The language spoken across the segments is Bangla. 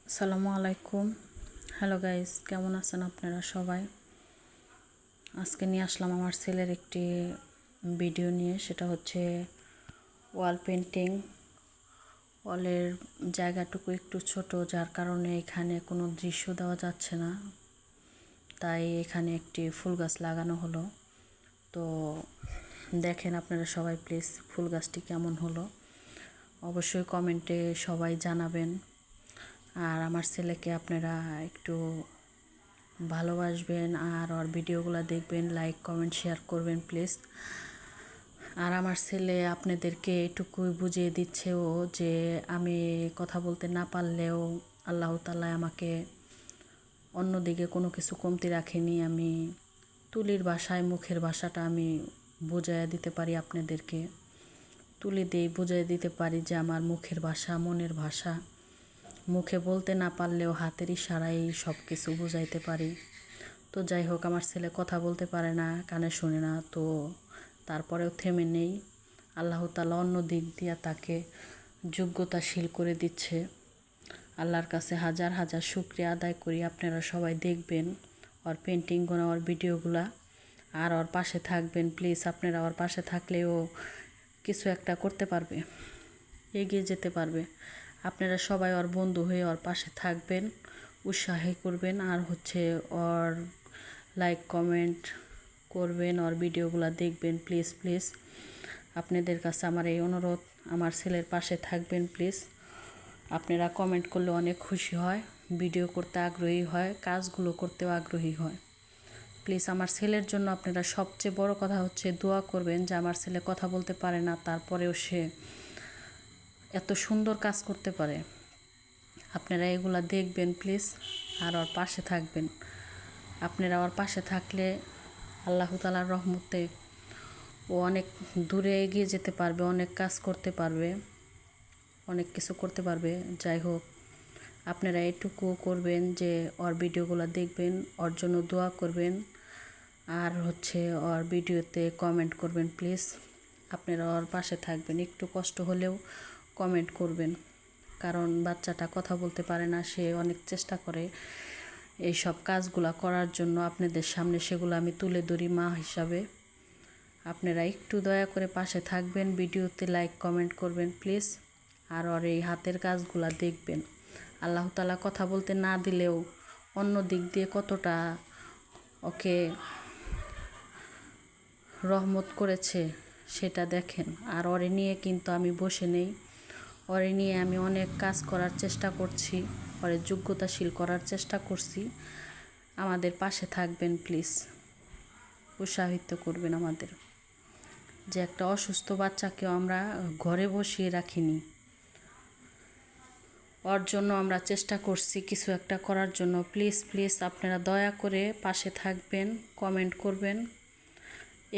আসসালামু আলাইকুম। হ্যালো গাইস, কেমন আছেন আপনারা সবাই? আজকে নিয়ে আসলাম আমার ছেলের একটি ভিডিও নিয়ে। সেটা হচ্ছে ওয়াল পেন্টিং। ওয়ালের জায়গাটুকু একটু ছোট, যার কারণে এখানে কোনো দৃশ্য দেওয়া যাচ্ছে না, তাই এখানে একটি ফুল গাছ লাগানো হলো। তো দেখেন আপনারা সবাই, প্লিজ ফুল গাছটি কেমন হলো অবশ্যই কমেন্টে সবাই জানাবেন। আর আমার ছেলেকে আপনারা একটু ভালোবাসবেন আর ওর ভিডিওগুলো দেখবেন, লাইক কমেন্ট শেয়ার করবেন প্লিজ। আর আমার ছেলে আপনাদেরকে এটুকুই বুঝিয়ে দিচ্ছে ও যে আমি কথা বলতে না পারলেও আল্লাহ তাআলা আমাকে অন্যদিকে কোনো কিছু কমতি রাখেনি। আমি তুলির ভাষায় মুখের ভাষাটা আমি বুঝাইয়া দিতে পারি আপনাদেরকে, তুলি দিয়ে বুঝিয়ে দিতে পারি যে আমার মুখের ভাষা মনের ভাষা। মুখে বলতে না পারলেও হাতের ইশারায় সব কিছু বুঝাইতে পারি। তো যাই হোক, আমার ছেলে কথা বলতে পারে না, কানে শোনে না, তো তারপরেও থেমে নেই। আল্লাহ তাআলা অন্য দিক দিয়ে তাকে যোগ্যতাশীল করে দিচ্ছে। আল্লাহর কাছে হাজার হাজার শুকরিয়া আদায় করি। আপনারা সবাই দেখবেন ওর পেন্টিংগুলো, ওর ভিডিওগুলা, আর ওর পাশে থাকবেন প্লিজ। আপনারা ওর পাশে থাকলেও কিছু একটা করতে পারবে, এগিয়ে যেতে পারবে। আপনারা সবাই ওর বন্ধু হয়ে ওর পাশে থাকবেন, উৎসাহ করবেন, আর হচ্ছে ওর লাইক কমেন্ট করবেন, ওর ভিডিওগুলো দেখবেন প্লিজ প্লিজ। আপনাদের কাছে আমার এই অনুরোধ, আমার ছেলের পাশে থাকবেন প্লিজ। আপনারা কমেন্ট করলে অনেক খুশি হয়, ভিডিও করতে আগ্রহী হয়, কাজগুলো করতেও আগ্রহী হয়। প্লিজ আমার ছেলের জন্য আপনারা সবচেয়ে বড় কথা হচ্ছে দোয়া করবেন, যে আমার ছেলে কথা বলতে পারে না, তারপরেও সে এত সুন্দর কাজ করতে পারে। আপনারা এগুলা দেখবেন প্লিজ, আর ওর পাশে থাকবেন। আপনারা ওর পাশে থাকলে আল্লাহ তাআলার রহমতে ও অনেক দূরে এগিয়ে যেতে পারবে, অনেক কাজ করতে পারবে, অনেক কিছু করতে পারবে। যাই হোক, আপনারা এটুকু করবেন যে ওর ভিডিওগুলো দেখবেন, ওর জন্য দোয়া করবেন, আর হচ্ছে ওর ভিডিওতে কমেন্ট করবেন প্লিজ। আপনারা ওর পাশে থাকবেন, একটু কষ্ট হলেও কমেন্ট করবেন, কারণ বাচ্চাটা কথা বলতে পারে না, সে অনেক চেষ্টা করে এই সব কাজগুলো করার জন্য। আপনাদের সামনে সেগুলো আমি তুলে ধরি মা হিসাবে। আপনারা একটু দয়া করে পাশে থাকবেন, ভিডিওতে লাইক কমেন্ট করবেন প্লিজ, আর ওর এই হাতের কাজগুলো দেখবেন। আল্লাহ তাআলা কথা বলতে না দিলেও অন্য দিক দিয়ে কতটা ওকে রহমত করেছে সেটা দেখেন। আর ওরে নিয়ে কিন্তু আমি বসে নেই, ওরে নিয়ে আমি অনেক কাজ করার চেষ্টা করছি, ওরে যোগ্যতাশীল করার চেষ্টা করছি। আমাদের পাশে থাকবেন প্লিজ, উৎসাহিত করবেন আমাদের। যে একটা অসুস্থ বাচ্চাকেও আমরা ঘরে বসিয়ে রাখিনি, ওর জন্য আমরা চেষ্টা করছি কিছু একটা করার জন্য। প্লিজ প্লিজ আপনারা দয়া করে পাশে থাকবেন, কমেন্ট করবেন,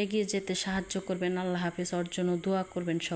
এগিয়ে যেতে সাহায্য করবেন। আল্লাহ হাফেজ। ওর জন্য দোয়া করবেন সবাই।